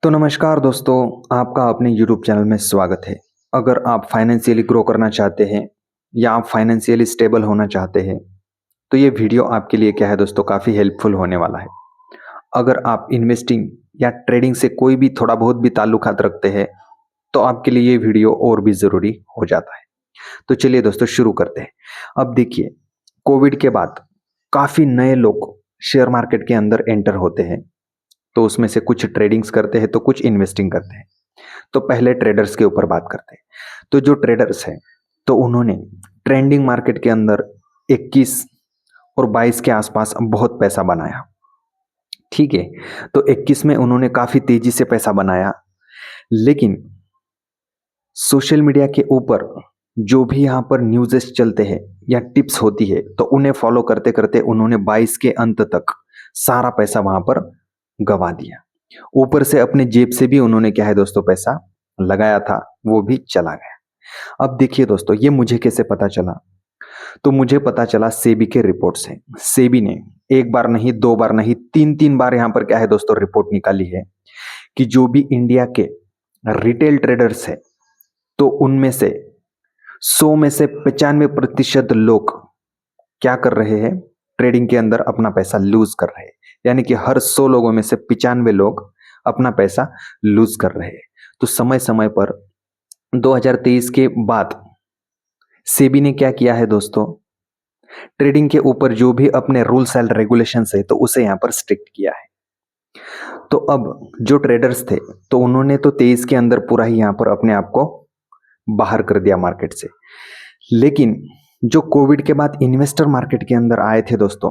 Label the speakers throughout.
Speaker 1: तो नमस्कार दोस्तों, आपका अपने यूट्यूब चैनल में स्वागत है। अगर आप फाइनेंशियली ग्रो करना चाहते हैं या आप फाइनेंशियली स्टेबल होना चाहते हैं, तो ये वीडियो आपके लिए क्या है दोस्तों, काफ़ी हेल्पफुल होने वाला है। अगर आप इन्वेस्टिंग या ट्रेडिंग से कोई भी थोड़ा बहुत भी ताल्लुकात रखते हैं, तो आपके लिए ये वीडियो और भी ज़रूरी हो जाता है। तो चलिए दोस्तों शुरू करते हैं। अब देखिए, कोविड के बाद काफ़ी नए लोग शेयर मार्केट के अंदर एंटर होते हैं। तो उसमें से कुछ ट्रेडिंग्स करते हैं तो कुछ इन्वेस्टिंग करते हैं। तो पहले ट्रेडर्स के ऊपर बात करते हैं। तो जो ट्रेडर्स हैं, तो उन्होंने ट्रेंडिंग मार्केट के अंदर 21 और 22 के आसपास बहुत पैसा बनाया। ठीक है, तो 21 में उन्होंने काफी तेजी से पैसा बनाया, लेकिन सोशल मीडिया के ऊपर जो भी यहाँ पर न्यूज़ेस चलते हैं या टिप्स होती है, तो उन्हें फॉलो करते करते उन्होंने 22 के अंत तक सारा पैसा वहां पर गवा दिया। ऊपर से अपने जेब से भी उन्होंने क्या है दोस्तों, पैसा लगाया था, वो भी चला गया। अब देखिए दोस्तों, ये मुझे कैसे पता चला? तो मुझे पता चला सेबी के रिपोर्ट से। सेबी ने एक बार नहीं, दो बार नहीं, तीन तीन बार यहाँ पर क्या है दोस्तों, रिपोर्ट निकाली है कि जो भी इंडिया के रिटेल ट्रेडर्स है, तो उनमें से 100 में से 95% लोग क्या कर रहे हैं, ट्रेडिंग के अंदर अपना पैसा लूज कर रहे हैं। यानी कि हर 100 लोगों में से 95 लोग अपना पैसा लूज कर रहे हैं। तो समय समय पर 2023 के बाद सेबी ने क्या किया है दोस्तों, ट्रेडिंग के ऊपर जो भी अपने रूल्स एंड रेगुलेशंस है, तो उसे यहां पर स्ट्रिक्ट किया है। तो अब जो ट्रेडर्स थे, तो उन्होंने तो 23 के अंदर पूरा ही यहां पर अपने आप को बाहर कर दिया मार्केट से। लेकिन जो कोविड के बाद इन्वेस्टर मार्केट के अंदर आए थे दोस्तों,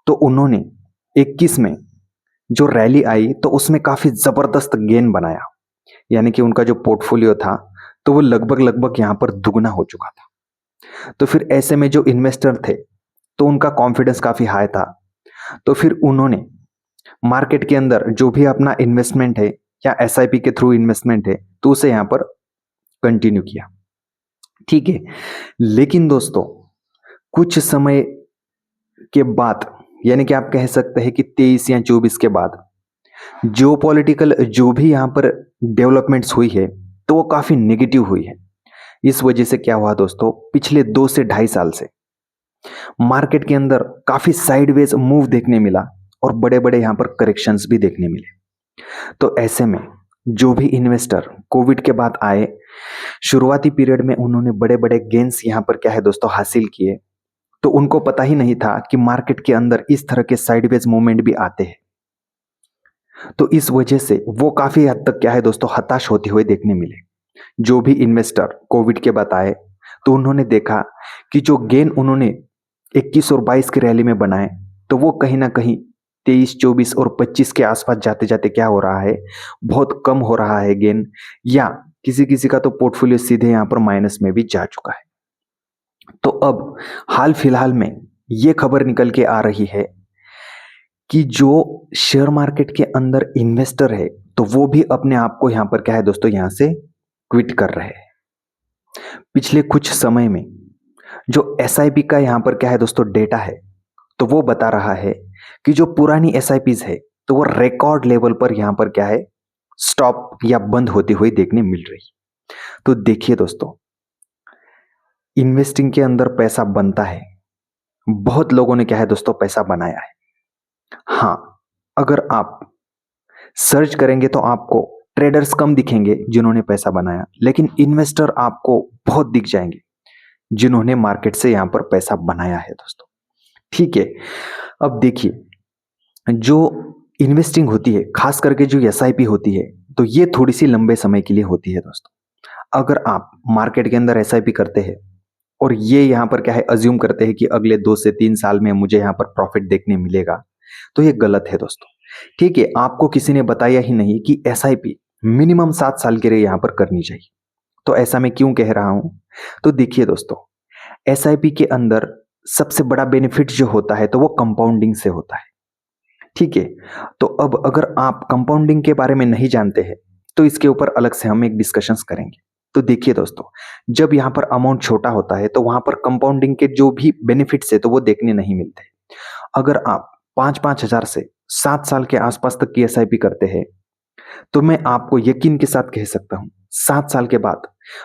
Speaker 1: तो उन्होंने 21 में जो रैली आई, तो उसमें काफी जबरदस्त गेन बनाया। यानी कि उनका जो पोर्टफोलियो था, तो वो लगभग लगभग यहां पर दुगना हो चुका था। तो फिर ऐसे में जो इन्वेस्टर थे, तो उनका कॉन्फिडेंस काफी हाई था। तो फिर उन्होंने मार्केट के अंदर जो भी अपना इन्वेस्टमेंट है या एसआईपी के थ्रू इन्वेस्टमेंट है, तो उसे यहां पर कंटिन्यू किया। ठीक है, लेकिन दोस्तों कुछ समय के बाद, यानी कि आप कह सकते हैं कि 23 या 24 के बाद, जो पॉलिटिकल जो भी यहाँ पर डेवलपमेंट्स हुई है, तो वो काफी नेगेटिव हुई है। इस वजह से क्या हुआ दोस्तों, पिछले 2 से ढाई साल से मार्केट के अंदर काफी साइडवेज मूव देखने मिला और बड़े बड़े यहाँ पर करेक्शंस भी देखने मिले। तो ऐसे में जो भी इन्वेस्टर कोविड के बाद आए, शुरुआती पीरियड में उन्होंने बड़े बड़े गेन्स यहाँ पर क्या है दोस्तों हासिल किए। तो उनको पता ही नहीं था कि मार्केट के अंदर इस तरह के साइडवेज मूवमेंट भी आते हैं। तो इस वजह से वो काफी हद तक क्या है दोस्तों, हताश होते हुए देखने मिले। जो भी इन्वेस्टर कोविड के बाद आए, तो उन्होंने देखा कि जो गेन उन्होंने 21 और 22 की रैली में बनाए, तो वो कहीं ना कहीं 23, 24 और 25 के आसपास जाते जाते क्या हो रहा है, बहुत कम हो रहा है गेन, या किसी किसी का तो पोर्टफोलियो सीधे यहाँ पर माइनस में भी जा चुका है। तो अब हाल फिलहाल में ये खबर निकल के आ रही है कि जो शेयर मार्केट के अंदर इन्वेस्टर है, तो वो भी अपने आप को यहां पर क्या है दोस्तों, यहां से क्विट कर रहे हैं। पिछले कुछ समय में जो एसआईपी का यहां पर क्या है दोस्तों डेटा है, तो वो बता रहा है कि जो पुरानी एसआईपीज है, तो वो रिकॉर्ड लेवल पर यहां पर क्या है, स्टॉप या बंद होती हुई देखने मिल रही। तो देखिए दोस्तों, इन्वेस्टिंग के अंदर पैसा बनता है। बहुत लोगों ने क्या है दोस्तों, पैसा बनाया है। हाँ, अगर आप सर्च करेंगे तो आपको ट्रेडर्स कम दिखेंगे जिन्होंने पैसा बनाया, लेकिन इन्वेस्टर आपको बहुत दिख जाएंगे जिन्होंने मार्केट से यहां पर पैसा बनाया है दोस्तों। ठीक है, अब देखिए, जो इन्वेस्टिंग होती है, खास करके जो एसआईपी होती है, तो ये थोड़ी सी लंबे समय के लिए होती है दोस्तों। अगर आप मार्केट के अंदर एसआईपी करते हैं और ये यहां पर क्या है, अज्यूम करते हैं कि अगले 2 से 3 साल में मुझे यहां पर प्रॉफिट देखने मिलेगा, तो ये गलत है दोस्तों। ठीक है, आपको किसी ने बताया ही नहीं कि एसआईपी मिनिमम 7 साल के लिए यहां पर करनी चाहिए। तो ऐसा मैं क्यों कह रहा हूं? तो देखिए दोस्तों, एसआईपी के अंदर सबसे बड़ा बेनिफिट जो होता है, तो वो कंपाउंडिंग से होता है। ठीक है, तो अब अगर आप कंपाउंडिंग के बारे में नहीं जानते हैं, तो इसके ऊपर अलग से हम एक डिस्कशंस करेंगे। तो देखिए दोस्तों, जब यहाँ पर अमाउंट छोटा होता है, तो वहां पर कंपाउंडिंग के जो भी बेनिफिट्स है, तो वो देखने नहीं मिलते। अगर आप 5-5 हजार से 7 साल के आसपास तक की एसआईपी करते हैं, तो मैं आपको यकीन के साथ कह सकता हूं 7 साल के बाद,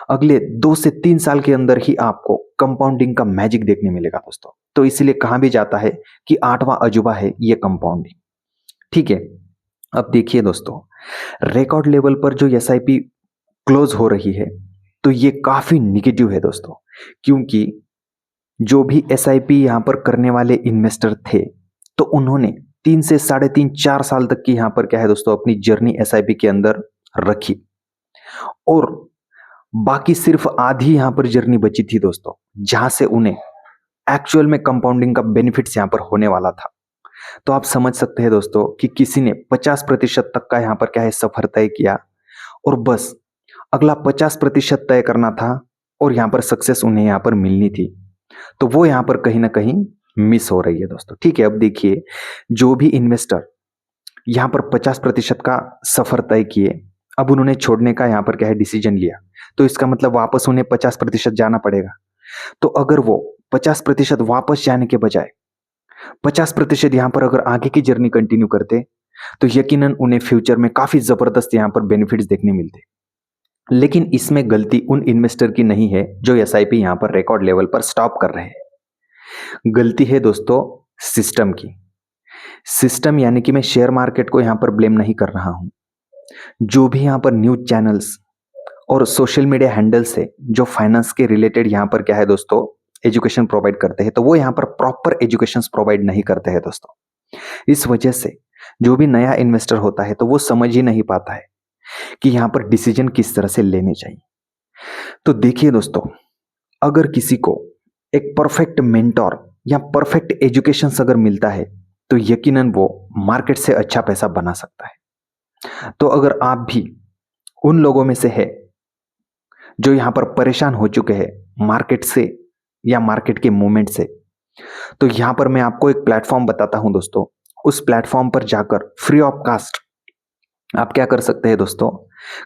Speaker 1: अगले 2 से 3 साल के अंदर ही आपको कंपाउंडिंग का मैजिक देखने मिलेगा दोस्तों। तो इसीलिए कहा भी जाता है कि 8वां अजूबा है ये कंपाउंडिंग। ठीक है, अब देखिए दोस्तों, रिकॉर्ड लेवल पर जो एसआईपी क्लोज हो रही है, तो ये काफी निगेटिव है दोस्तों, क्योंकि जो भी एसआईपी यहां पर करने वाले इन्वेस्टर थे, तो उन्होंने 3 से 3.5 4 साल तक की यहां पर क्या है दोस्तों अपनी जर्नी एसआईपी के अंदर रखी, और बाकी सिर्फ आधी यहां पर जर्नी बची थी दोस्तों, जहां से उन्हें एक्चुअल में कंपाउंडिंग का बेनिफिट्स यहां पर होने वाला था। तो आप समझ सकते हैं दोस्तों कि किसी ने 50% तक का यहां पर क्या है सफर तय किया, और बस अगला 50% तय करना था, और यहां पर सक्सेस उन्हें यहां पर मिलनी थी, तो वो यहां पर कहीं ना कहीं मिस हो रही है दोस्तों। ठीक है, अब देखिए, जो भी इन्वेस्टर यहां पर 50% का सफर तय किए, अब उन्होंने छोड़ने का यहां पर क्या है डिसीजन लिया, तो इसका मतलब वापस उन्हें 50% जाना पड़ेगा। तो अगर वो 50% वापस जाने के बजाय 50% यहां पर अगर आगे की जर्नी कंटिन्यू करते, तो यकीनन उन्हें फ्यूचर में काफी जबरदस्त यहां पर बेनिफिट्स देखने मिलते। लेकिन इसमें गलती उन इन्वेस्टर की नहीं है जो एसआईपी यहां पर रिकॉर्ड लेवल पर स्टॉप कर रहे हैं। गलती है दोस्तों सिस्टम की। सिस्टम यानी कि मैं शेयर मार्केट को यहां पर ब्लेम नहीं कर रहा हूं। जो भी यहां पर न्यूज चैनल्स और सोशल मीडिया हैंडल्स है जो फाइनेंस के रिलेटेड यहां पर क्या है दोस्तों एजुकेशन प्रोवाइड करते हैं, तो वो यहां पर प्रॉपर एजुकेशन प्रोवाइड नहीं करते हैं दोस्तों। इस वजह से जो भी नया इन्वेस्टर होता है, तो वो समझ ही नहीं पाता है कि यहां पर डिसीजन किस तरह से लेने चाहिए। तो देखिए दोस्तों, अगर किसी को एक परफेक्ट मेंटोर या परफेक्ट एजुकेशन अगर मिलता है, तो यकीनन वो मार्केट से अच्छा पैसा बना सकता है। तो अगर आप भी उन लोगों में से है जो यहां पर परेशान हो चुके हैं मार्केट से या मार्केट के मूवमेंट से, तो यहां पर मैं आपको एक प्लेटफॉर्म बताता हूं दोस्तों। उस प्लेटफॉर्म पर जाकर फ्री ऑफ कास्ट आप क्या कर सकते हैं दोस्तों,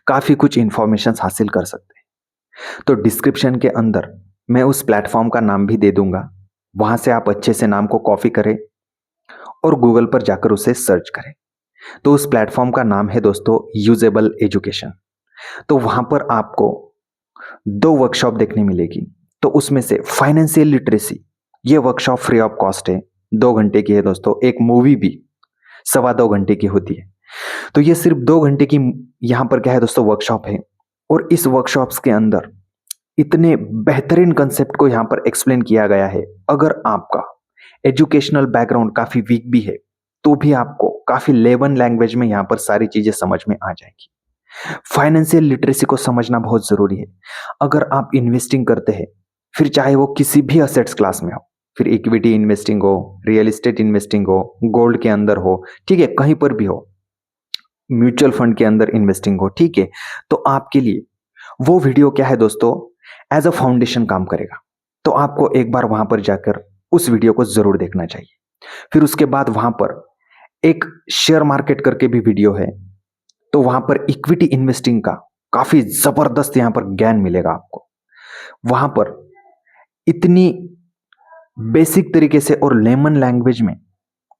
Speaker 1: काफी कुछ इंफॉर्मेशन हासिल कर सकते हैं। तो डिस्क्रिप्शन के अंदर मैं उस प्लेटफॉर्म का नाम भी दे दूंगा, वहां से आप अच्छे से नाम को कॉपी करें और गूगल पर जाकर उसे सर्च करें। तो उस प्लेटफॉर्म का नाम है दोस्तों यूजेबल एजुकेशन। तो वहां पर आपको 2 वर्कशॉप देखने मिलेगी। तो उसमें से फाइनेंशियल लिटरेसी, ये वर्कशॉप फ्री ऑफ कॉस्ट है, 2 घंटे की है दोस्तों। एक मूवी भी 2.25 घंटे की होती है। तो ये सिर्फ 2 घंटे की यहां पर क्या है दोस्तों वर्कशॉप है, और इस वर्कशॉप्स के अंदर इतने बेहतरीन कंसेप्ट को यहां पर एक्सप्लेन किया गया है। अगर आपका एजुकेशनल बैकग्राउंड काफी वीक भी है, तो भी आपको काफी लेवन लैंग्वेज में यहां पर सारी चीजें समझ में आ जाएगी। फाइनेंशियल लिटरेसी को समझना बहुत जरूरी है। अगर आप इन्वेस्टिंग करते हैं, फिर चाहे वो किसी भी असेट्स क्लास में हो, फिर इक्विटी इन्वेस्टिंग हो, रियल एस्टेट इन्वेस्टिंग हो, गोल्ड के अंदर हो, ठीक है, कहीं पर भी हो, म्यूचुअल फंड के अंदर इन्वेस्टिंग हो, ठीक है, तो आपके लिए वो वीडियो क्या है दोस्तों, एज अ फाउंडेशन काम करेगा। तो आपको एक बार वहां पर जाकर उस वीडियो को जरूर देखना चाहिए। फिर उसके बाद वहां पर एक शेयर मार्केट करके भी वीडियो है, तो वहां पर इक्विटी इन्वेस्टिंग का काफी जबरदस्त यहां पर ज्ञान मिलेगा आपको। वहां पर इतनी बेसिक तरीके से और लेमन लैंग्वेज में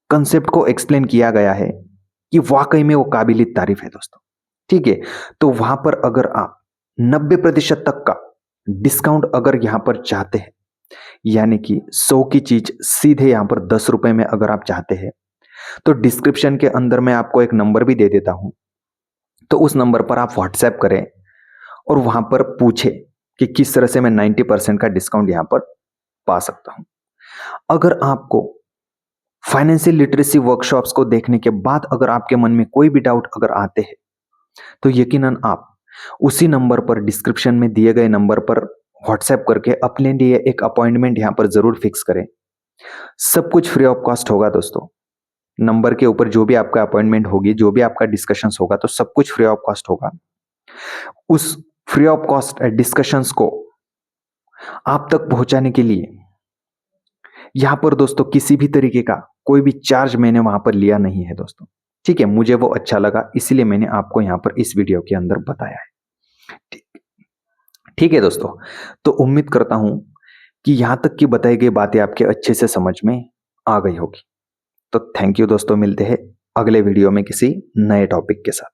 Speaker 1: कंसेप्ट को एक्सप्लेन किया गया है कि वाकई में वो काबिल तारीफ है दोस्तों। ठीक है, तो वहां पर अगर आप 90% तक का डिस्काउंट अगर यहां पर चाहते हैं, यानी कि 100 की चीज सीधे यहां पर 10 रुपए में अगर आप चाहते हैं, तो डिस्क्रिप्शन के अंदर मैं आपको एक नंबर भी दे देता हूं। तो उस नंबर पर आप व्हाट्सएप करें और वहां पर पूछे कि किस तरह से मैं 90% का डिस्काउंट यहां पर पा सकता हूं। अगर आपको फाइनेंशियल लिटरेसी वर्कशॉप्स को देखने के बाद अगर आपके मन में कोई भी डाउट अगर आते हैं, तो यकीनन आप उसी नंबर पर, डिस्क्रिप्शन में दिए गए नंबर पर व्हाट्सएप करके अपने लिए एक अपॉइंटमेंट यहां पर जरूर फिक्स करें। सब कुछ फ्री ऑफ कॉस्ट होगा दोस्तों। नंबर के ऊपर जो भी आपका अपॉइंटमेंट होगी, जो भी आपका डिस्कशंस होगा, तो सब कुछ फ्री ऑफ कॉस्ट होगा। उस फ्री ऑफ कॉस्ट डिस्कशंस को आप तक पहुंचाने के लिए यहां पर दोस्तों किसी भी तरीके का कोई भी चार्ज मैंने वहां पर लिया नहीं है दोस्तों। ठीक है, मुझे वो अच्छा लगा, इसीलिए मैंने आपको यहां पर इस वीडियो के अंदर बताया है। ठीक है दोस्तों, तो उम्मीद करता हूं कि यहां तक की बताई गई बातें आपके अच्छे से समझ में आ गई होगी। तो थैंक यू दोस्तों, मिलते हैं अगले वीडियो में किसी नए टॉपिक के साथ।